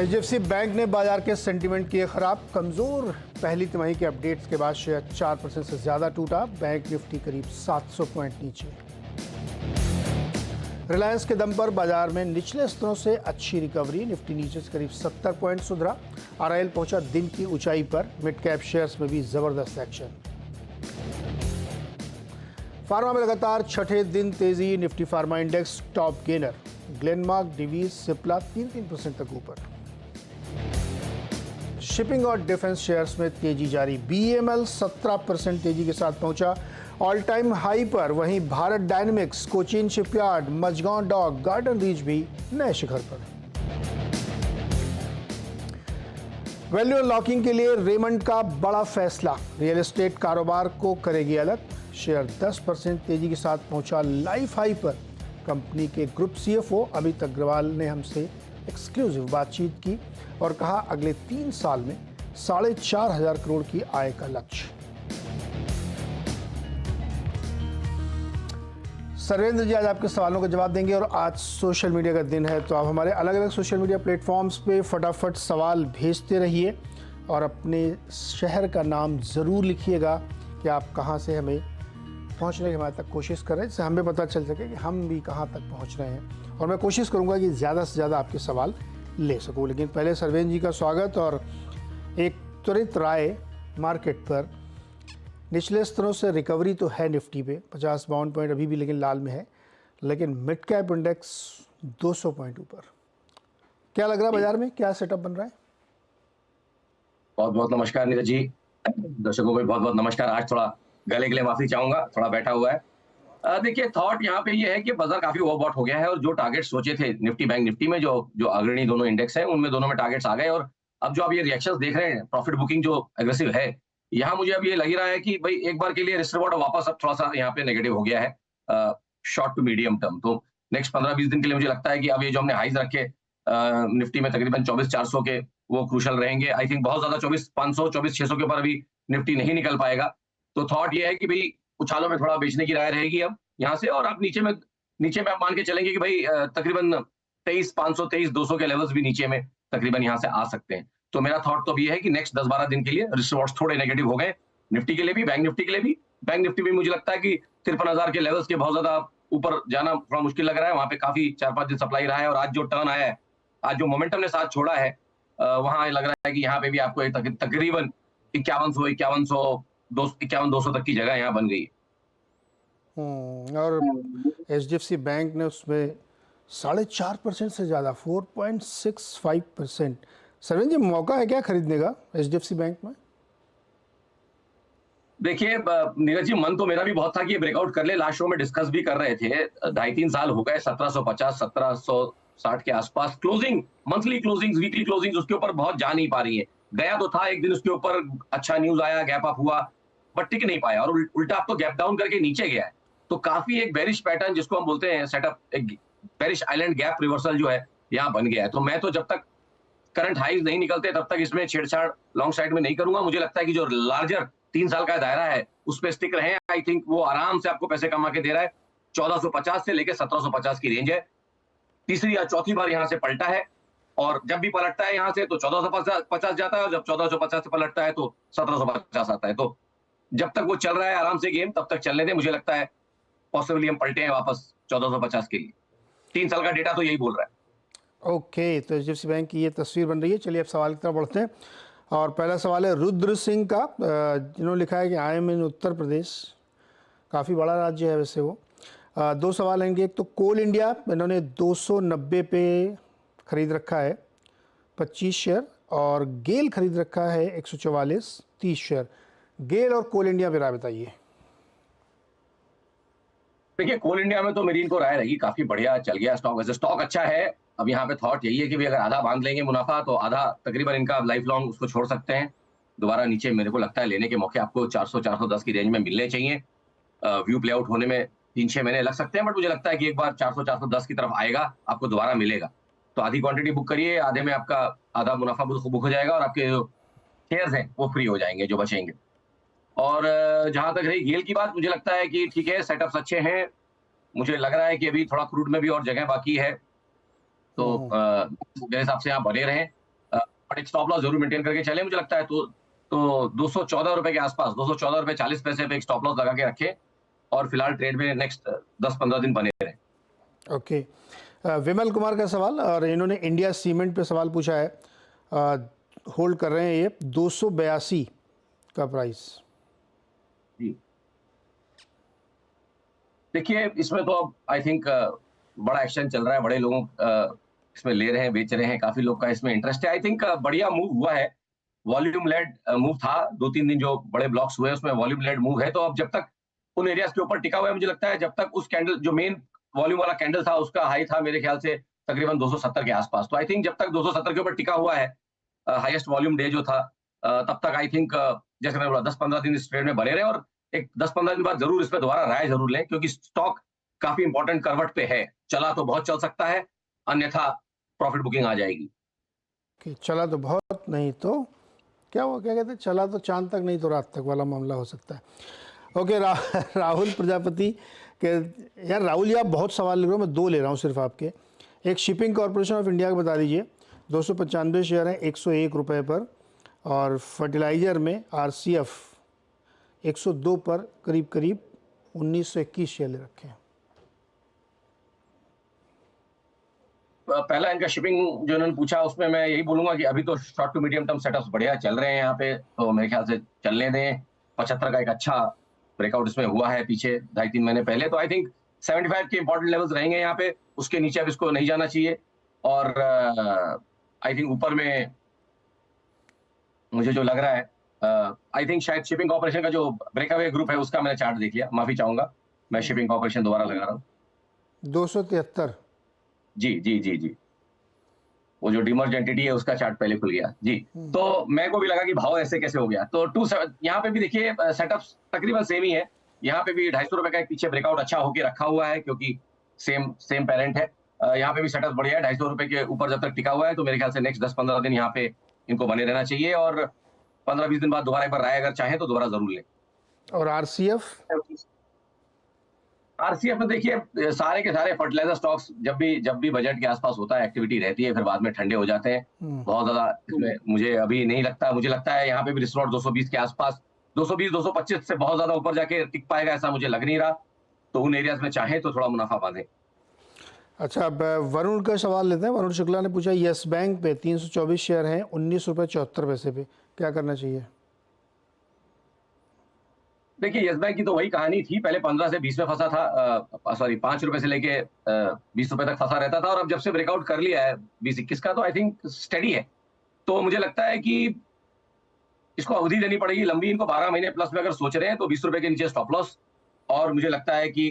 HDFC bank ने बाजार के सेंटीमेंट किए खराब। कमजोर पहली तिमाही के अपडेट्स के बाद शेयर 4% से ज्यादा टूटा। बैंक निफ्टी करीब 700 पॉइंट नीचे। रिलायंस के दम पर बाजार में निचले स्तरों से अच्छी रिकवरी। निफ्टी नीचे से करीब 70 पॉइंट सुधरा। आरआईएल पहुंचा दिन की ऊंचाई पर। मिड कैप शेयर्स में भी जबरदस्त एक्शन। फार्मा में लगातार छठे दिन तेजी। Nifty pharma index top gainer. Glenmark, Divis, Cipla 3% तक ऊपर। शिपिंग और डिफेंस शेयर्स में तेजी जारी। बीईएमएल 17% तेजी के साथ पहुंचा ऑल टाइम हाई पर। वहीं Bharat Dynamics, Cochin shipyard, Mazagon dock, garden reach भी नए शिखर पर। वैल्यू अनलॉकिंग के लिए रेमंड का बड़ा फैसला। रियल एस्टेट कारोबार को करेगी अलग। शेयर 10% तेजी के साथ पहुंचा लाइफ हाई पर। कंपनी के ग्रुप सीएफओ अमित अग्रवाल ने हमसे एक्सक्लूसिव बातचीत की और कहा अगले 3 साल में 4,500 करोड़ की आय का लक्ष्य। सर्वेंद्र जी आज आपके सवालों का जवाब देंगे और आज सोशल मीडिया का दिन है, तो आप हमारे अलग अलग सोशल मीडिया प्लेटफॉर्म्स पे फटाफट सवाल भेजते रहिए और अपने शहर का नाम ज़रूर लिखिएगा कि आप कहाँ से हमें पहुँचने की हमारे तक कोशिश कर रहे हैं, जिससे हमें पता चल सके कि हम भी कहाँ तक पहुँच रहे हैं। और मैं कोशिश करूँगा कि ज़्यादा से ज़्यादा आपके सवाल ले सकूँ। लेकिन पहले सर्वेंद्र जी का स्वागत और एक त्वरित राय मार्केट पर। निचले स्तरों से रिकवरी तो है निफ्टी पे 50-52 पॉइंट अभी भी लेकिन लाल में है, लेकिन मिड कैप इंडेक्स 200 पॉइंट ऊपर। क्या लग रहा है बाजार में, क्या सेटअप बन रहा है? बहुत बहुत नमस्कार नीरज जी, दर्शकों को भी बहुत बहुत नमस्कार। आज थोड़ा गले के लिए माफी चाहूंगा, थोड़ा बैठा हुआ है। देखिए थॉट यहाँ पे ये है कि बाजार काफी ओवरबॉट हो गया है और जो टारगेट सोचे थे निफ्टी बैंक निफ्टी में, जो अग्रणी दोनों इंडेक्स हैं उनमें दोनों में टारगेट्स आ गए। और अब जो आप ये रिएक्शंस देख रहे हैं, प्रॉफिट बुकिंग जो एग्रेसिव है, यहाँ मुझे अब ये लग ही रहा है कि भाई एक बार के लिए रिस्क रिवॉर्ड वापस अब थोड़ा सा यहाँ पे नेगेटिव हो गया है शॉर्ट टू मीडियम टर्म। तो नेक्स्ट 15-20 दिन के लिए मुझे लगता है कि अब ये जो हमने हाइज रखे निफ्टी में तकरीबन 24,400 के, वो क्रूशल रहेंगे। आई थिंक बहुत ज्यादा 24,500 24,600 के ऊपर अभी निफ्टी नहीं निकल पाएगा। तो थॉट ये है कि भाई उछालों में थोड़ा बेचने की राय रहेगी अब यहाँ से। और आप नीचे में आप मान के चलेंगे कि भाई तकरीबन 23,500 23,200 के लेवल्स भी नीचे में तकरीबन यहाँ से आ सकते हैं। तो मेरा थॉट तो अभी है कि नेक्स्ट 10-12 दिन के लिए रिस्क रिवॉर्ड्स थोड़े नेगेटिव हो गए, निफ्टी के लिए भी, बैंक निफ्टी के लिए भी। बैंक निफ्टी भी मुझे लगता है कि 53,000 के लेवल्स के बहुत ज्यादा ऊपर जाना थोड़ा मुश्किल लग रहा है। वहां पे काफी 4-5 दिन सप्लाई रहा है और आज जो टर्न आया है, आज जो मोमेंटम ने साथ छोड़ा है, वहां लग रहा है कि यहाँ पे भी आपको तकरीबन 51,200 तक की जगह यहाँ बन गई है। और एचडीएफसी बैंक ने उसमें 4.5% से ज़्यादा 4.65%। सर्वेंद्र जी मौका है क्या खरीदने का एचडीएफसी बैंक में? देखिए नीरज जी, मन तो मेरा भी बहुत था कि ये ब्रेकआउट कर ले। लास्ट शो में डिस्कस भी कर रहे थे। 2.5-3 साल हो गए, 1750 1760 के आसपास closing, monthly closings, weekly closings उसके ऊपर बहुत जा नहीं पा रही है। गया तो था एक दिन उसके ऊपर, अच्छा न्यूज आया, गैप अप हुआ, बट टिक नहीं पाया और उल्टा अब तो गैप डाउन करके नीचे गया है। तो काफी एक बेरिश पैटर्न जिसको हम बोलते हैं सेटअप, एक बेरिश आइलैंड गैप रिवर्सल जो है यहाँ बन गया है। तो मैं तो जब तक करंट हाईज नहीं निकलते तब तक इसमें छेड़छाड़ लॉन्ग साइड में नहीं करूंगा। मुझे लगता है कि जो लार्जर 3 साल का दायरा है उस पर स्टिक रहे। आई थिंक वो आराम से आपको पैसे कमा के दे रहा है। 1450 से लेकर 1750 की रेंज है। तीसरी या चौथी बार यहाँ से पलटा है और जब भी पलटता है यहाँ से तो 1450 जाता है और जब 1450 से पलटता है तो 1750 आता है। तो जब तक वो चल रहा है आराम से गेम, तब तक चलने दें। मुझे लगता है पॉसिबली हम पलटे हैं वापस 1450 के लिए। 3 साल का डेटा तो यही बोल रहा है। ओके, तो एचडीएफसी बैंक की ये तस्वीर बन रही है। चलिए अब सवाल की तरफ बढ़ते हैं और पहला सवाल है रुद्र सिंह का, जिन्होंने लिखा है कि आई एम इन उत्तर प्रदेश। काफ़ी बड़ा राज्य है वैसे वो। 2 सवाल हैं। एक तो कोल इंडिया, इन्होंने 290 पे खरीद रखा है 25 शेयर, और गेल खरीद रखा है 144 30 शेयर। गेल और कोल इंडिया में राय बताइए। देखिए कोल इंडिया में तो मेरी इनको राय रहेगी, काफी बढ़िया चल गया स्टॉक। वैसे स्टॉक अच्छा है। अब यहाँ पे थॉट यही है कि भी अगर आधा बांध लेंगे मुनाफा तो आधा तकरीबन इनका लाइफ लॉन्ग उसको छोड़ सकते हैं। दोबारा नीचे मेरे को लगता है लेने के मौके आपको 400-410 की रेंज में मिलने चाहिए। व्यू प्ले आउट होने में 3-6 महीने लग सकते हैं, बट मुझे लगता है कि एक बार 400-410 की तरफ आएगा, आपको दोबारा मिलेगा। तो आधी क्वांटिटी बुक करिए, आधे में आपका आधा मुनाफा बुक हो जाएगा और आपके जो शेयर्स हैं वो फ्री हो जाएंगे जो बचेंगे। और जहां तक रही गेल की बात, मुझे लगता है कि ठीक है, सेटअप्स अच्छे हैं। मुझे लग रहा है कि अभी थोड़ा क्रूड में भी और जगह बाकी है, तो मेरे हिसाब से यहाँ बने रहें। बट एक स्टॉप लॉस जरूर मेंटेन करके चले मुझे लगता है। तो 214 रुपए के आसपास, 214 रुपए 40 पैसे पे एक स्टॉप लॉस लगा के रखे और फिलहाल ट्रेड में नेक्स्ट 10-15 दिन बने रहे। ओके, विमल कुमार का सवाल, और इन्होंने इंडिया सीमेंट पे सवाल पूछा है। होल्ड कर रहे हैं ये 282 का प्राइस। जी देखिए, इसमें तो अब आई थिंक बड़ा एक्शन चल रहा है, बड़े लोगों इसमें ले रहे हैं, बेच रहे हैं, काफी लोग का इसमें इंटरेस्ट है। आई थिंक बढ़िया मूव हुआ है, वॉल्यूम लेड मूव था। 2-3 दिन जो बड़े ब्लॉक्स हुए उसमें वॉल्यूम लेड मूव है। तो अब जब तक उन एरियाज के ऊपर टिका हुआ है, मुझे लगता है जब तक उस कैंडल जो मेन वॉल्यूम वाला कैंडल था उसका हाई था मेरे ख्याल से तकरीबन 270 के आसपास। तो आई थिंक जब तक 270 के ऊपर टिका हुआ है, हाईएस्ट वॉल्यूम डे जो था, तब तक आई थिंक जैसे मैंने बोला 10-15 दिन इस ट्रेड में बने रहे और एक 10-15 दिन बाद जरूर इस पर दोबारा राय जरूर लें, क्योंकि स्टॉक काफी इंपॉर्टेंट करवट पे है। चला तो बहुत चल सकता है, अन्यथा प्रॉफिट बुकिंग आ जाएगी। कि चला तो बहुत, नहीं तो क्या वो क्या कहते हैं, चला तो चांद तक नहीं तो रात तक वाला मामला हो सकता है। ओके, राहुल प्रजापति के, यार राहुल जी आप बहुत सवाल लिख रहे हो, मैं 2 ले रहा हूँ सिर्फ आपके। एक शिपिंग कॉरपोरेशन ऑफ इंडिया का बता दीजिए, 295 शेयर हैं 101 रुपये पर, और फर्टिलाइज़र में RCF 102 पर करीब करीब 1921 शेयर ले रखे हैं। पहला इनका शिपिंग जो इन्होंने पूछा उसमें मैं यही बोलूंगा कि अभी तो short to medium term setups बढ़िया चल रहे हैं यहाँ पे, तो मेरे ख्याल से चलने दें। 75 का एक अच्छा ब्रेकआउट इसमें हुआ है पीछे 2.5-3 महीने पहले। तो आई थिंक 75 के इंपॉर्टेंट लेवल्स रहेंगे यहाँ पे, उसके नीचे अब इसको नहीं जाना चाहिए। और आई थिंक ऊपर में मुझे जो लग रहा है, आई थिंक शायद शिपिंग कॉर्पोरेशन का जो ब्रेकअवे ग्रुप है उसका मैंने चार्ट देख लिया, माफी चाहूंगा, मैं शिपिंग कॉर्पोरेशन दोबारा लगा रहा हूँ। 273। जी जी जी जी, वो जो डिमर्ज एंटिटी है उसका चार्ट पहले खुल गया जी। तो मेरे को भी लगा कि भाव ऐसे कैसे हो गया। तो 27 यहाँ पे भी देखिए सेटअप्स तकरीबन सेम ही है। यहाँ पे भी 250 रुपए का एक पीछे ब्रेकआउट अच्छा होके रखा हुआ है, क्योंकि सेम पेरेंट है। यहाँ पे भी सेटअप बढ़िया है, 250 रुपए के ऊपर जब तक टिका हुआ है तो मेरे ख्याल से नेक्स्ट 10-15 दिन यहाँ पे इनको बने रहना चाहिए, और 15-20 दिन बाद दोबारा एक बार राय अगर चाहें तो दोबारा जरूर लें। और आरसीएफ में देखिए सारे के सारे फर्टिलाइजर स्टॉक्स जब भी बजट के आसपास होता है एक्टिविटी रहती है, फिर बाद में ठंडे हो जाते हैं बहुत ज्यादा। इसमें मुझे अभी नहीं लगता, मुझे लगता है यहाँ पे भी रिस्टोर 220 के आसपास, 220-225 से बहुत ज्यादा ऊपर जाके टिक पाएगा ऐसा मुझे लग नहीं रहा। तो उन एरियाज में चाहे तो थोड़ा मुनाफा बांधे। अच्छा, अब वरुण का सवाल लेते हैं। वरुण शुक्ला ने पूछा, यस बैंक पे 324 शेयर हैं 19 रुपये 74 पैसे पे, क्या करना चाहिए? देखिए यस बैंक की तो वही कहानी थी, पहले 15 से 20 में फंसा था, सॉरी 5 रुपए से लेके 20 रुपए तक फंसा रहता था, और अब जब से ब्रेकआउट कर लिया है 20-21 का, तो आई थिंक स्टेडी है। तो मुझे लगता है कि इसको अवधि देनी पड़ेगी लंबी, इनको 12 महीने प्लस में अगर सोच रहे हैं तो 20 रुपए के नीचे स्टॉप लॉस, और मुझे लगता है कि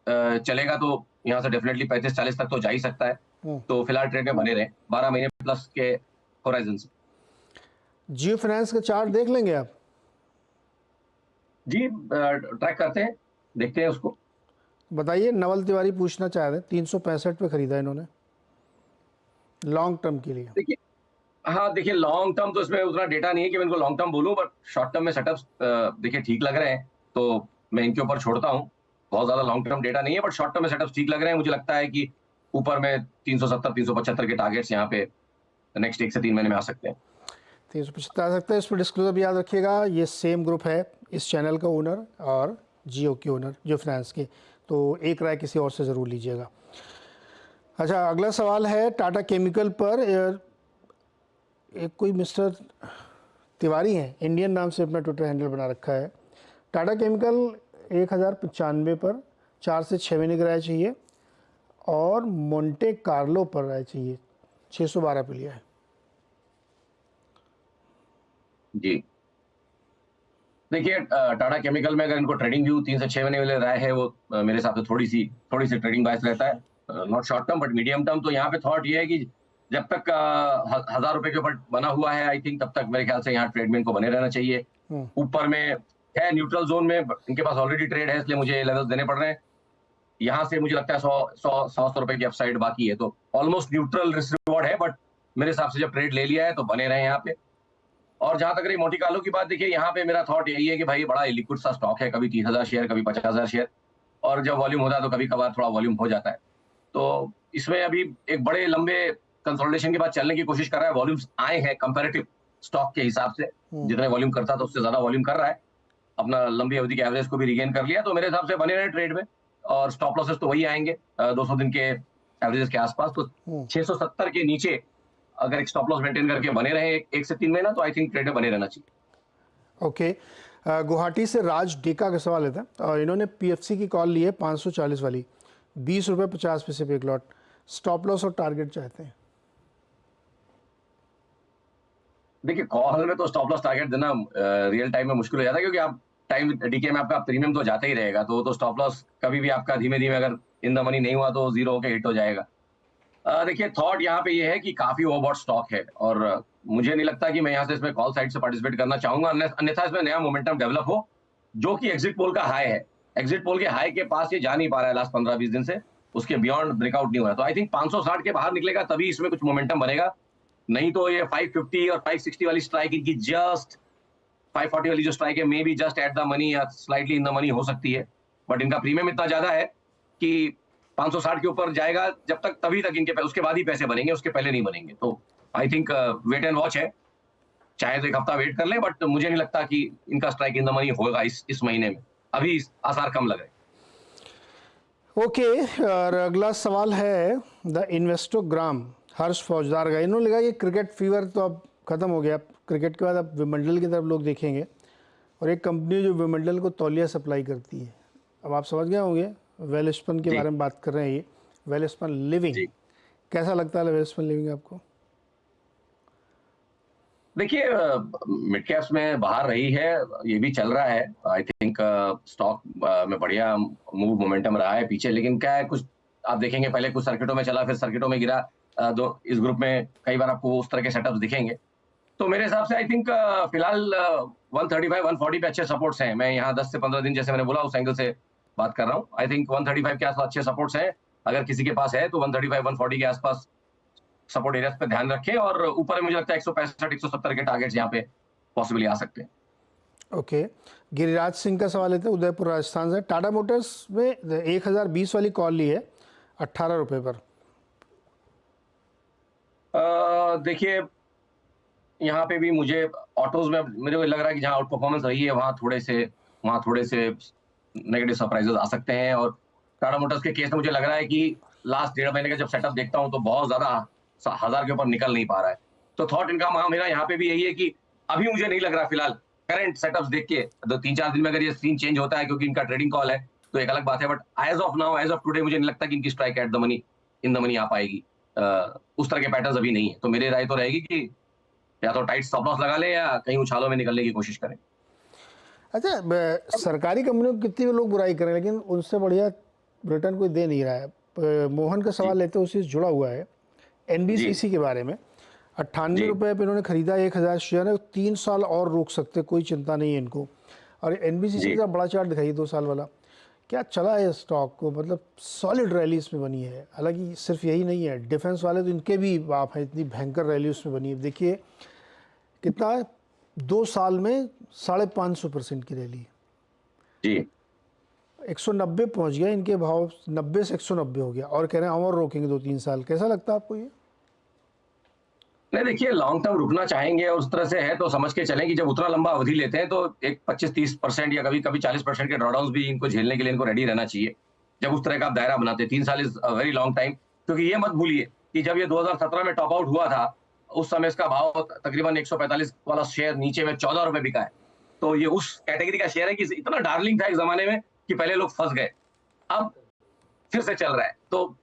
चलेगा तो यहाँ से डेफिनेटली 35-40 तक तो जा ही सकता है। तो फिलहाल ट्रेड में बने रहे 12 महीने प्लस के होराइजन से। जियो फाइनेंस का चार्ट देख लेंगे आप? जी ट्रैक करते हैं, देखते हैं उसको। बताइए, नवल तिवारी पूछना चाह रहे हैं, 365 पे खरीदा इन्होंने लॉन्ग टर्म के लिए। देखिए हाँ, देखिए लॉन्ग टर्म तो इसमें उतना डेटा नहीं है कि मैं इनको लॉन्ग टर्म बोलूं, बट शॉर्ट टर्म में सेटअप्स देखिए ठीक लग रहे हैं, तो मैं इनके ऊपर छोड़ता हूं। बहुत ज्यादा लॉन्ग टर्म डेटा नहीं है, बट शॉर्ट टर्म में सेटअप्स ठीक लग रहे हैं। मुझे लगता है कि ऊपर में 370-375 के टारगेट्स यहाँ पे नेक्स्ट 1 से 3 महीने में आ सकते हैं। 375 आ सकता है। इस पर डिस्क्लोजर भी याद रखिएगा, ये सेम ग्रुप है इस चैनल का ओनर और जियो के ओनर, जियो फाइनेंस के, तो एक राय किसी और से ज़रूर लीजिएगा। अच्छा, अगला सवाल है टाटा केमिकल पर। एक कोई मिस्टर तिवारी हैं, इंडियन नाम से अपना ट्विटर हैंडल बना रखा है। टाटा केमिकल 1095 पर 4 से 6 महीने की राय चाहिए, और मोंटे कार्लो पर राय चाहिए, 612 पे लिया है। जी देखिए टाटा केमिकल में अगर इनको ट्रेडिंग व्यू 3 से 6 महीने वाले राय है, वो मेरे हिसाब से थोड़ी सी ट्रेडिंग बायस रहता है, not short term but medium term. तो यहाँ पे थॉट ये है कि जब तक 1000 रुपए के ऊपर बना हुआ है आई थिंक, तब तक मेरे ख्याल से यहाँ ट्रेड में इनको बने रहना चाहिए। ऊपर में है न्यूट्रल जोन में, इनके पास ऑलरेडी ट्रेड है, इसलिए मुझे लेवल्स देने पड़ रहे हैं। यहाँ से मुझे लगता है 100 रुपए की अपसाइड बाकी है, तो ऑलमोस्ट न्यूट्रल रिस्क रिवॉर्ड है, बट मेरे हिसाब से जब ट्रेड ले लिया है तो बने रहे यहाँ पे। और जहां तक रही मोटी कालो की बात, देखिए यहाँ पे मेरा थॉट यही है कि भाई बड़ा लिक्विड सा स्टॉक है, कभी 30,000 शेयर, कभी 50,000 शेयर, और जब वॉल्यूम होता है तो कभी कभार थोड़ा वॉल्यूम हो जाता है। तो इसमें अभी एक बड़े लंबे कंसोलिडेशन के बाद चलने की कोशिश कर रहा है, वॉल्यूम्स आए हैं कंपैरेटिव स्टॉक के हिसाब से, जितने वॉल्यूम करता था उससे ज्यादा वॉल्यूम कर रहा है, अपना लंबी अवधि के एवरेज को भी रिगेन कर लिया, तो मेरे हिसाब से बने रहे ट्रेड में। और स्टॉप लॉसेस तो वही आएंगे 200 दिन के एवरेज के आसपास, तो 670 के नीचे अगर एक स्टॉप लॉस मेंटेन करके बने रहे 1 से 3 महीना, तो आई थिंक ट्रेड में बने रहना चाहिए। ओके, गुवाहाटी से राज डेका का सवाल लेता है और इन्होंने पीएफसी की कॉल ली है 540 वाली, 20 रुपये 50 पैसे पे एक लॉट, स्टॉप लॉस और टारगेट चाहते हैं। देखिए कॉल में तो स्टॉप लॉस टारगेट देना रियल टाइम में मुश्किल हो जाता है, क्योंकि आप टाइम डीके में आपका प्रीमियम तो जाता ही रहेगा, तो स्टॉप लॉस कभी भी आपका धीमे धीमे अगर इन द मनी नहीं हुआ तो जीरो होकर हिट हो जाएगा। देखिए थॉट यहाँ पे ये है कि काफी ओवरबॉट स्टॉक है, और मुझे नहीं लगता कि मैं यहाँ से इसमें कॉल साइड से पार्टिसिपेट करना चाहूंगा, अन्यथा इसमें नया मोमेंटम डेवलप हो, जो कि एग्जिट पोल का हाई है। एग्जिट पोल के हाई के पास ये जा नहीं पा रहा है लास्ट 15-20 दिन से, उसके बियॉन्ड ब्रेकआउट नहीं हो रहा, तो आई थिंक 560 के बाहर निकलेगा तभी इसमें कुछ मोमेंटम बनेगा, नहीं तो ये 550 और 560 वाली स्ट्राइक इनकी जस्ट 540 वाली जो स्ट्राइक है may be just eight the money या स्लाइटली इन द मनी हो सकती है, बट इनका प्रीमियम इतना ज्यादा है कि 560 के ऊपर जाएगा जब तक, तभी तक इनके उसके बाद ही पैसे बनेंगे, उसके पहले नहीं बनेंगे। तो I think wait and watch है, चाहे तो एक हफ्ता वेट कर ले, बट मुझे नहीं लगता कि इनका स्ट्राइक इन द मनी होगा इस महीने में, अभी आसार कम लग रहे। ओके, और अगला सवाल है द इन्वेस्टोग्राम, हर्ष फौजदार का। इन्होंने लिखा कि क्रिकेट फीवर तो अब खत्म हो गया, क्रिकेट के बाद अब विमंडल की तरफ लोग देखेंगे, और एक कंपनी जो विमंडल को तौलिया सप्लाई करती है, अब आप समझ गए होंगे वेलस्पन के बारे में बात कर रहे हैं, ये वेलस्पन लिविंग। कैसा लगता है वेलस्पन लिविंग आपको? देखिए मिड कैप्स में बाहर रही है, ये भी चल रहा है, आई थिंक स्टॉक में बढ़िया मूव मोमेंटम रहा है पीछे, लेकिन क्या है कुछ आप देखेंगे पहले कुछ सर्किटों में चला, फिर सर्किटों में गिरा, इस ग्रुप में कई बार आपको उस तरह के सेटअप्स दिखेंगे, तो मेरे हिसाब से आई थिंक फिलहाल 135 140 पे अच्छे सपोर्ट्स हैं। मैं यहाँ 10 से 15 दिन जैसे मैंने बोला उस एंगल से बात कर रहा हूँ, आई थिंक 135 के आसपास अच्छे सपोर्ट्स हैं, अगर किसी के पास है तो 135 140 के आसपास सपोर्ट एरियाज पे ध्यान रखें, और ऊपर मुझे लगता है 165 170 के टारगेट्स यहाँ पे पॉसिबली आ सकते हैं। ओके, गिरिराज सिंह का सवाल लेते हैं उदयपुर राजस्थान से। टाटा मोटर्स में 1020 वाली कॉल ली है 18 रुपये पर। देखिए यहाँ पे भी मुझे ऑटोज में मुझे लग रहा है कि जहाँ आउट परफॉर्मेंस रही है वहाँ थोड़े से नेगेटिव सरप्राइजेस आ सकते हैं, और टाटा मोटर्स के केस में मुझे लग रहा है कि लास्ट 1.5 महीने का जब सेटअप देखता हूँ तो बहुत ज्यादा 1000 के ऊपर निकल नहीं पा रहा है, तो थॉट इनका मेरा यहाँ पे भी यही है कि अभी मुझे नहीं लग रहा फिलहाल करंट सेटअप्स देख के 2-3-4 दिन में अगर ये सीन चेंज होता है क्योंकि इनका ट्रेडिंग कॉल है तो एक अलग बात है, but as of now as of today मुझे नहीं लगता कि इनकी strike at the money in the money आ पाएगी, उस तरह के पैटर्न अभी नहीं है, तो मेरी राय तो रहेगी कि या तो टाइट स्टॉप लॉस लगा ले या कहीं उछालों में निकलने की कोशिश करें। अच्छा, सरकारी कंपनियों की कितनी भी लोग बुराई करें लेकिन उनसे बढ़िया रिटर्न कोई दे नहीं रहा है। मोहन का सवाल लेते हैं, उसी से जुड़ा हुआ है एनबीसीसी के बारे में। 98 रुपये पे इन्होंने खरीदा, 1000 शेयर है, 3 साल और रोक सकते, कोई चिंता नहीं है इनको। और एनबीसीसी का बड़ा चार्ट दिखाइए 2 साल वाला, क्या चला है स्टॉक को, मतलब सॉलिड रैली इसमें बनी है। हालांकि सिर्फ यही नहीं है, डिफेंस वाले तो इनके भी बाप हैं, इतनी भयंकर रैली उसमें बनी है। देखिए कितना है, 2 साल में 550% की रैली जी, 190 पहुंच गया इनके भाव, 90 से 190 हो गया, और कह रहे हैं और रोकेंगे 2-3 साल। कैसा लगता है आपको ये? नहीं देखिए लॉन्ग टर्म रुकना चाहेंगे और उस तरह से है तो समझ के चलें कि जब उतना लंबा अवधि लेते हैं तो एक 25-30% या कभी कभी 40% के ड्रॉडाउन भी इनको झेलने के लिए इनको रेडी रहना चाहिए। जब उस तरह का आप दायरा बनाते हैं 3 साल इज वेरी लॉन्ग टाइम, क्योंकि ये मत भूलिए कि जब ये 2017 में टॉप आउट हुआ था उस समय इसका भाव तकरीबन 145 वाला शेयर नीचे में 14 रुपए बिका है, तो ये उस कैटेगरी का शेयर है कि इतना डार्लिंग था एक जमाने में कि पहले लोग फंस गए, अब फिर से चल रहा है। तो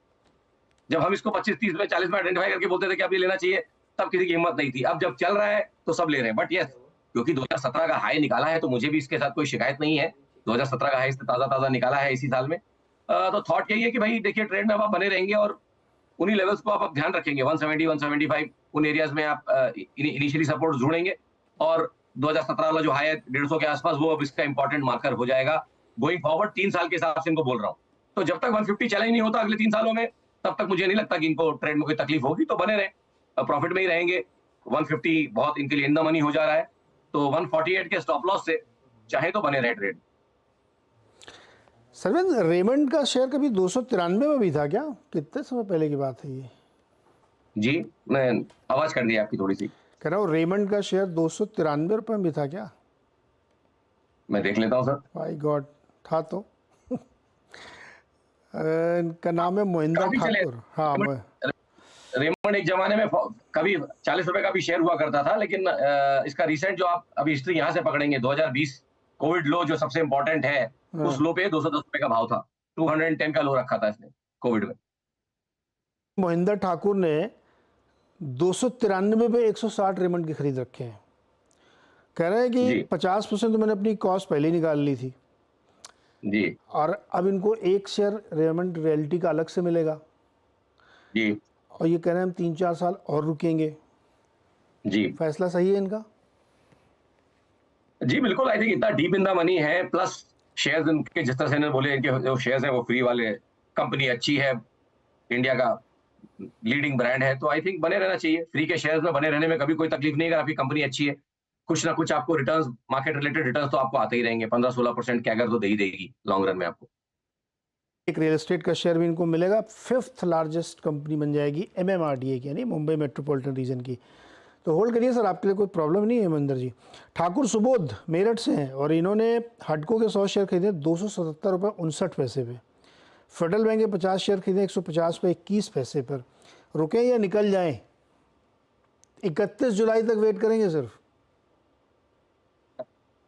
जब हम इसको 25-30 में 40 में आइडेंटिफाई करके बोलते थे कि अब ये लेना चाहिए तब किसी की हिम्मत नहीं थी, अब जब चल रहा है तो सब ले रहे हैं। बट यस, क्योंकि 2017 का हाई निकाला है तो मुझे भी इसके साथ कोई शिकायत नहीं है, 2017 का हाई इसने ताजा निकाला है इसी साल में। तो थॉट यही है कि भाई देखिए ट्रेड में आप बने रहेंगे और उन्हीं लेवल्स को आप ध्यान रखेंगे, 170 175 उन एरियाज में आप इनिशियली सपोर्ट जोड़ेंगे, और 2017 वाला जो हाई है 150 के आसपास वो अब इसका इंपॉर्टेंट मार्कर हो जाएगा गोइंग फॉरवर्ड 3 साल के हिसाब से इनको बोल रहा हूँ। तो जब तक 150 चला ही नहीं होता अगले 3 सालों में तब तक मुझे नहीं लगता कि इनको ट्रेड में कोई तकलीफ होगी, तो बने रहे, प्रॉफिट में ही रहेंगे। 150 बहुत इनके लिए इन द मनी हो जा रहा है, तो 148 के स्टॉप लॉस से चाहे तो बने रहे ट्रेड। सरविंद, रेमंड का शेयर कभी 293 में भी था क्या? कितने समय पहले की बात है ये? जी, मैं आवाज कर दी आपकी थोड़ी सी। कह रहा हूँ रेमंड का शेयर 293 रुपये में भी था क्या? मैं देख लेता हूँ सर। माय गॉड, था तो। इनका नाम है मोहिंदर काफी चले। ठाकुर। हाँ, रेमंड एक जमाने में कभी 40 रुपए का भी शेयर हुआ करता था, लेकिन इसका रिसेंट जो आप अभी हिस्ट्री यहाँ से पकड़ेंगे 2020 कोविड लो जो सबसे इंपॉर्टेंट है, उस हाँ। लो पे 210 रुपए का भाव था। 210 का लो रखा था इसने कोविड में। मोहिंदर ठाकुर ने 293 पे 160 रेमंड की खरीद रखे हैं। कह रहे हैं कि जी 50% तो मैंने अपनी कॉस्ट पहले ही निकाल ली थी जी और अब इनको एक शेयर रेमंड रियल्टी का अलग से मिलेगा जी और ये कह रहे हैं हम 3-4 साल और रुकेंगे। जी फैसला सही है इनका? जी बिल्कुल, आई थिंक इतना डीप इन द मनी है, प्लस शेयर्स इनके जिस तरह से इन्होंने बोले, इनके जो शेयर्स हैं वो फ्री वाले, कंपनी अच्छी है, इंडिया का लीडिंग ब्रांड है, तो आई थिंक बने रहना चाहिए। फ्री के शेयर्स में बने रहने में कभी कोई तकलीफ नहीं है, अगर आपकी कंपनी अच्छी है। कुछ ना कुछ आपको रिटर्न्स, मार्केट रिलेटेड रिटर्न्स तो आपको आते ही रहेंगे, 15-16% कैगर तो दे ही देगी लॉन्ग रन में आपको। एक रियल एस्टेट का शेयर भी इनको मिलेगा। 5th लार्जेस्ट कंपनी बन जाएगी MMRDA की, यानी मुंबई मेट्रोपॉलिटन रीजन की। तो होल्ड करिए सर, आपके लिए कोई प्रॉब्लम नहीं है महेंद्र जी। ठाकुर सुबोध मेरठ से हैं और इन्होंने हडको के 100 शेयर खरीदे 277 रुपये 59 पैसे पे। फेडरल बैंक के 50 शेयर खरीदे 150 रुपये 21 पैसे पर। रुकें या निकल जाएं? 31 जुलाई तक वेट करेंगे सिर्फ?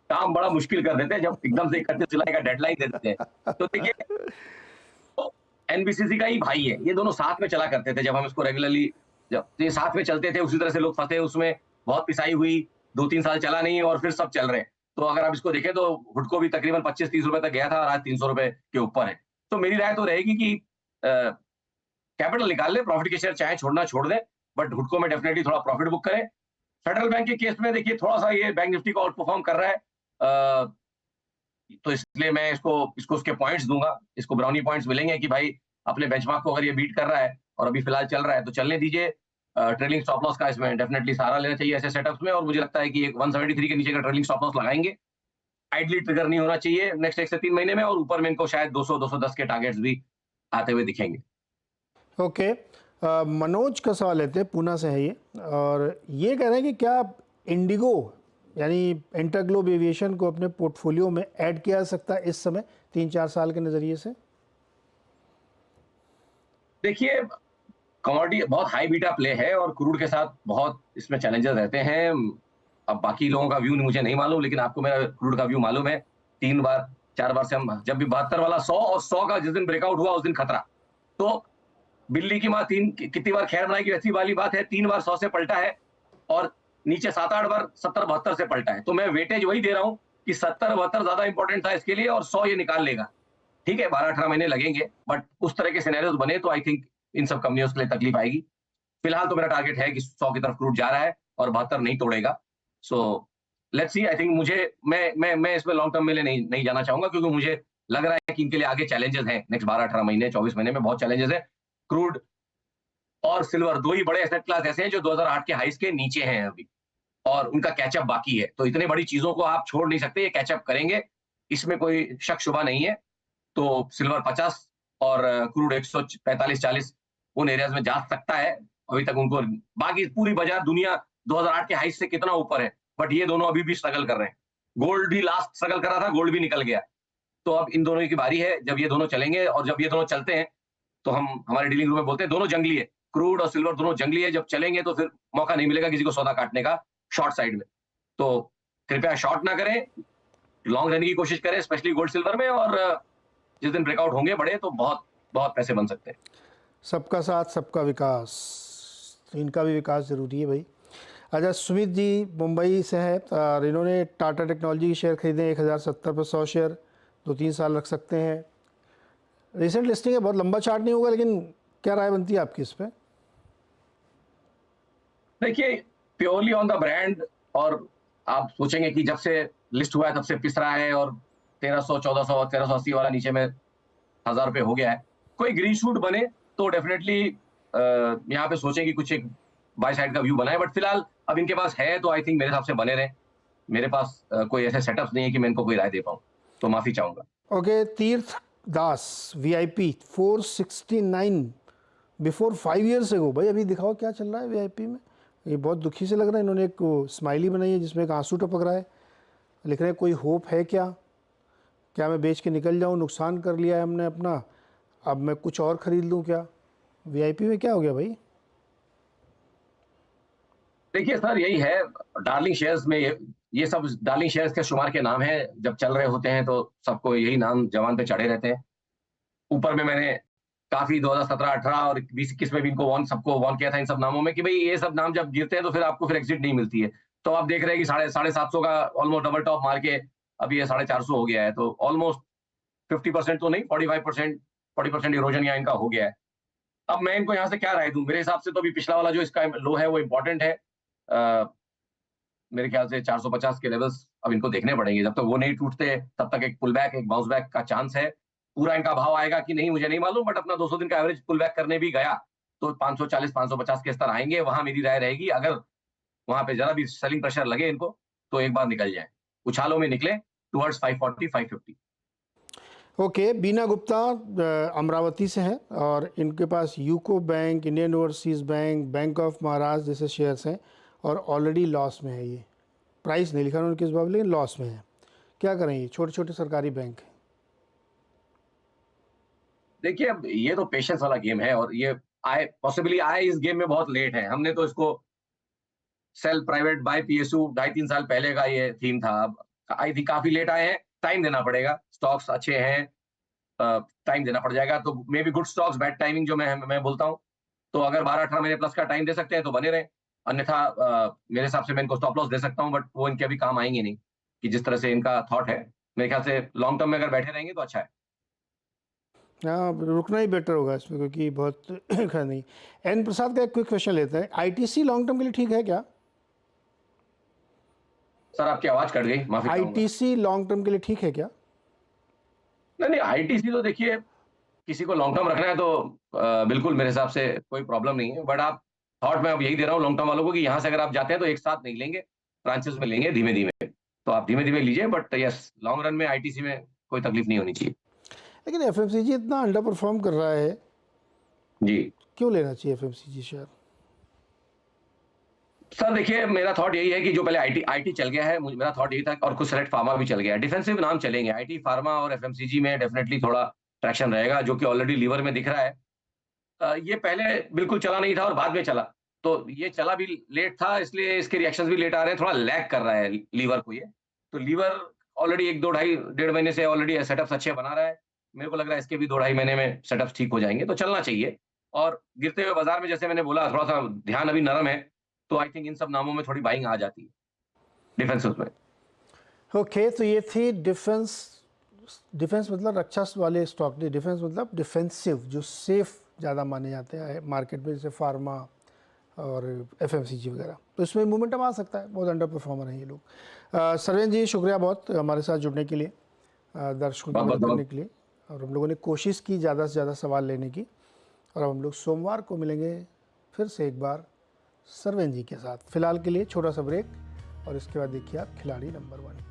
काम बड़ा मुश्किल कर देते हैं जब एकदम से 31 जुलाई का डेडलाइन दे देते हैं। तो देखिए, तो एनबीसीसी का ही भाई है, ये दोनों साथ में चला करते थे जब हम इसको रेगुलरली, जब ये साथ में चलते थे, उसी तरह से लोग फंसे उसमें, बहुत पिसाई हुई, 2-3 साल चला नहीं और फिर सब चल रहे हैं। तो अगर आप इसको देखें तो हुडको भी तकरीबन 25-30 रुपए तक गया था और आज 300 रुपए के ऊपर है। तो मेरी राय तो रहेगी कि कैपिटल निकाल ले, प्रॉफिट के शेयर चाहे छोड़ना छोड़ दें, बट हुडको में डेफिनेटली थोड़ा प्रॉफिट बुक करें। फेडरल बैंक के केस में देखिए थोड़ा सा ये बैंक निफ्टी को आउट परफॉर्म कर रहा है, तो इसलिए मैं इसको इसको उसके पॉइंट्स दूंगा, इसको ब्राउनी पॉइंट्स मिलेंगे कि भाई अपने बेंचमार्क को अगर ये बीट कर रहा है और अभी फिलहाल चल रहा है तो चलने दीजिए। ट्रेलिंग स्टॉप लॉस का इसमें डेफिनेटली सहारा लेना चाहिए ऐसे सेटअप्स में, और मुझे लगता है कि एक 173 के नीचे का ट्रेलिंग स्टॉप लॉस लगाएंगे, आइडली ट्रिगर नहीं होना चाहिए नेक्स्ट 1 से 3 महीने में, और ऊपर में इनको शायद 200-210 के टारगेट्स भी आते हुए दिखेंगे। ओके। मनोज का सवाल लेते हैं, पूना से है ये, और ये कह रहे हैं कि क्या इंडिगो यानी इंटरग्लोब एविएशन को अपने पोर्टफोलियो में ऐड किया जा सकता है इस समय 3-4 साल के नज़रिए से? देखिए, कमोडिटी बहुत हाई बीटा प्ले है और क्रूड के साथ बहुत इसमें चैलेंजेस रहते हैं। अब बाकी लोगों का व्यू मुझे नहीं मालूम, लेकिन आपको मेरा क्रूड का व्यू मालूम है। 3 बार 4 बार से हम जब भी 72 वाला 100 और 100 का जिस दिन ब्रेकआउट हुआ उस दिन खतरा। तो बिल्ली की माँ तीन कितनी बार खैर बनाएगी, वैसी वाली बात है। 3 बार 100 से पलटा है और नीचे 7-8 बार 70-72 से पलटा है। तो मैं वेटेज वही दे रहा हूँ कि 70-72 ज्यादा इंपॉर्टेंट था इसके लिए और 100 ये निकाल लेगा। ठीक है, 12-18 महीने लगेंगे, बट उस तरह के सिनेरियोज बने तो आई थिंक इन सब कंपनियों के लिए तकलीफ आएगी। फिलहाल तो मेरा टारगेट है कि 100 की तरफ क्रूड जा रहा है और 72 नहीं तोड़ेगा। So let's see, I think मुझे मैं इसमें लॉन्ग टर्म में नहीं नहीं जाना चाहूंगा, क्योंकि मुझे लग रहा है कि इनके लिए आगे चैलेंजेस हैं। नेक्स्ट 12-18 महीने 24 महीने में बहुत चैलेंजेस है। क्रूड और सिल्वर दो ही बड़े एसेट क्लास ऐसे हैं जो 2008 के हाइस के नीचे हैं अभी, और उनका कैचअप बाकी है। तो इतने बड़ी चीजों को आप छोड़ नहीं सकते, ये कैचअप करेंगे, इसमें कोई शक शुबा नहीं है। तो सिल्वर 50 और क्रूड 145-40 उन एरियाज में जा सकता है। अभी तक उनको, बाकी पूरी बाजार दुनिया 2008 के हाई से कितना ऊपर है, बट ये दोनों अभी भी स्ट्रगल कर रहे हैं। गोल्ड भी लास्ट स्ट्रगल कर रहा था, गोल्ड भी निकल गया। तो अब इन दोनों की बारी है, जब ये दोनों चलेंगे, और जब ये दोनों चलते हैं तो हम हमारे डीलिंग रूम में बोलते हैं दोनों जंगली है, क्रूड और सिल्वर दोनों जंगली है। जब चलेंगे तो फिर मौका नहीं मिलेगा किसी को सौदा काटने का शॉर्ट साइड में। तो कृपया शॉर्ट ना करें, लॉन्ग रहने की कोशिश करें, स्पेशली गोल्ड सिल्वर में, और जिस दिन ब्रेकआउट होंगे बड़े तो बहुत बहुत पैसे बन सकते हैं। सबका साथ सबका विकास, तो इनका भी विकास ज़रूरी है भाई। अच्छा, सुमित जी मुंबई से है और इन्होंने टाटा टेक्नोलॉजी के शेयर खरीदे 1070 पर 100 शेयर, 2-3 साल रख सकते हैं। रिसेंट लिस्टिंग है, बहुत लंबा चार्ट नहीं होगा, लेकिन क्या राय बनती है आपकी इस पर? देखिए, प्योरली ऑन द ब्रांड, और आप सोचेंगे कि जब से लिस्ट हुआ है तब से पिस रहा है और 1300, 1400, 1380 वाला नीचे में 1000 रुपए हो गया है। कोई ग्रीन शूट बने तो डेफिनेटली यहाँ पे सोचें कि कुछ एक बाय साइड का व्यू बनाए, बट फिलहाल अब इनके पास है तो आई थिंक मेरे हिसाब से बने रहे। मेरे पास कोई ऐसे सेटअप्स नहीं है कि मैं इनको कोई राय दे पाऊँ, तो माफी चाहूंगा। ओके, तीर्थ दास VIP 469 बिफोर 5 ईयर्स एगो। भाई अभी दिखाओ क्या चल रहा है वीआईपी में। ये बहुत दुखी से लग रहा है। इन्होंने एक स्माइली बनाई है जिसमें एक आंसू टपक रहा है। लिख रहे हैं कोई होप है क्या, क्या मैं बेच के निकल जाऊं, नुकसान कर लिया है हमने अपना, अब मैं कुछ और ख़रीद लूं क्या। वीआईपी में क्या हो गया भाई। देखिए सर, यही है डार्लिंग शेयर्स में, ये सब डार्लिंग शेयर्स के शुमार के नाम है। जब चल रहे होते हैं तो सबको यही नाम जवान पे चढ़े रहते हैं। ऊपर में मैंने काफ़ी 2017, 18 और 20-21 में भी इनको सबको वार्न किया था इन सब नामों में कि भई ये सब नाम जब गिरते हैं तो फिर आपको फिर एग्ज़िट नहीं मिलती है। तो आप देख रहे हैं कि साढ़े 750 का ऑलमोस्ट डबल टॉप मार के अभी ये 450 हो गया है। तो ऑलमोस्ट 50% तो नहीं, 45%, 40% इरोजन यहाँ इनका हो गया है। अब मैं इनको यहाँ से क्या राय दूँ? मेरे हिसाब से तो अभी पिछला वाला जो इसका लो है वो इम्पोर्टेंट है। मेरे ख्याल से 450 के लेवल्स अब इनको देखने पड़ेंगे। जब तक वो नहीं टूटते तब तक एक पुल बैक, एक बाउंस बैक का चांस है। पूरा इनका भाव आएगा कि नहीं मुझे नहीं मालूम, बट अपना 200 दिन का एवरेज पुल बैक करने भी गया तो 540, 550 के स्तर आएँगे। वहाँ मेरी राय रहेगी, अगर वहाँ पे ज़रा भी सेलिंग प्रेशर लगे इनको तो एक बार निकल जाएँ। उछालों में निकलें टुवर्ड्स 540, 550। ओके, बीना गुप्ता अमरावती से हैं और इनके पास UCO bank, Indian Overseas bank, bank of Maharashtra जैसे शेयर्स हैं और ऑलरेडी लॉस में है ये। प्राइस नहीं लिखा उन्होंने किस बात, लेकिन लॉस में है। क्या करें, ये छोटे छोटे सरकारी बैंक हैं। देखिए, अब ये तो पेशेंस वाला गेम है और ये पॉसिबली आए इस गेम में बहुत लेट है। हमने तो इसको सेल प्राइवेट बाय पीएसयू 2.5-3 साल पहले का ये थीम था। अब आई थिंक काफ़ी लेट आए हैं, टाइम देना पड़ेगा। स्टॉक्स अच्छे हैं, टाइम देना पड़ जाएगा। तो may be good stocks bad timing जो मैं बोलता हूँ। तो अगर 12-18 महीने प्लस का टाइम दे सकते हैं तो बने रहें। अन्यथा मेरे हिसाब से मैं इनको स्टॉप लॉस दे सकता हूँ, बट वो इनके अभी काम आएँगे नहीं, कि जिस तरह से इनका थॉट है। मेरे ख्याल से लॉन्ग टर्म में अगर बैठे रहेंगे तो अच्छा है। हाँ, रुकना ही बेटर होगा इसमें क्योंकि बहुत खैर नहीं। एन प्रसाद का एक क्विक क्वेश्चन लेते हैं, आईटीसी लॉन्ग टर्म के लिए ठीक है क्या। सर आपकी आवाज़ कट गई, माफ़ी चाहूँगा। आईटीसी लॉन्ग टर्म के लिए ठीक है क्या। नहीं, नहीं, आईटीसी तो देखिए, किसी को लॉन्ग टर्म रखना है तो बिल्कुल मेरे हिसाब से कोई प्रॉब्लम नहीं है। बट आप थॉट मैं अब यही दे रहा हूँ लॉन्ग टर्म वालों को कि यहाँ से अगर आप जाते हैं तो एक साथ नहीं लेंगे, ट्रांचेस में लेंगे धीमे-धीमे। तो आप धीमे-धीमे लीजिए, बट यस लॉन्ग रन में आईटीसी में कोई तकलीफ नहीं होनी चाहिए। लेकिन एफएमसीजी इतना अंडर परफॉर्म कर रहा है, जी। क्यों लेना चाहिए एफएमसीजी शेयर। सर देखिए, मेरा थॉट यही है कि जो पहले आईटी आईटी चल गया है, मेरा थॉट यही था, और कुछ सेलेक्ट फार्मा भी चल गया है। डिफेंसिव नाम चलेंगे, आईटी, फार्मा और एफएमसीजी में डेफिनिटली थोड़ा ट्रैक्शन रहेगा, जो कि ऑलरेडी लीवर में दिख रहा है। ये पहले बिल्कुल चला नहीं था और बाद में चला। तो ये चला भी लेट था, इसलिए इसके रिएक्शंस भी लेट आ रहे हैं, थोड़ा लैग कर रहा है लीवर को ये। तो लीवर ऑलरेडी 1, 2, ढाई, डेढ़ महीने से ऑलरेडी सेटअप्स अच्छे बना रहा है। मेरे को लग रहा है इसके भी 2 ढाई महीने में सेटअप्स ठीक हो जाएँगे, तो चलना चाहिए। और गिरते हुए बाज़ार में जैसे मैंने बोला थोड़ा-सा ध्यान अभी नरम है, तो आई थिंक इन सब नामों में थोड़ी बाइंग आ जाती है, डिफेंसिव में। ओके, तो ये थी डिफेंस। डिफेंस मतलब रक्षा वाले स्टॉक नहीं, डिफेंस मतलब डिफेंसिव जो सेफ ज़्यादा माने जाते हैं मार्केट में, जैसे फार्मा और एफएमसीजी वगैरह। तो इसमें मोमेंटम आ सकता है, बहुत अंडर परफॉर्मर हैं ये लोग। सरवेन जी शुक्रिया बहुत हमारे साथ जुड़ने के लिए, दर्शकों की मदद करने के लिए। और हम लोगों ने कोशिश की ज़्यादा से ज़्यादा सवाल लेने की। और अब हम लोग सोमवार को मिलेंगे फिर से एक बार सरवेन जी के साथ। फिलहाल के लिए छोटा सा ब्रेक और इसके बाद देखिए आप खिलाड़ी नंबर 1।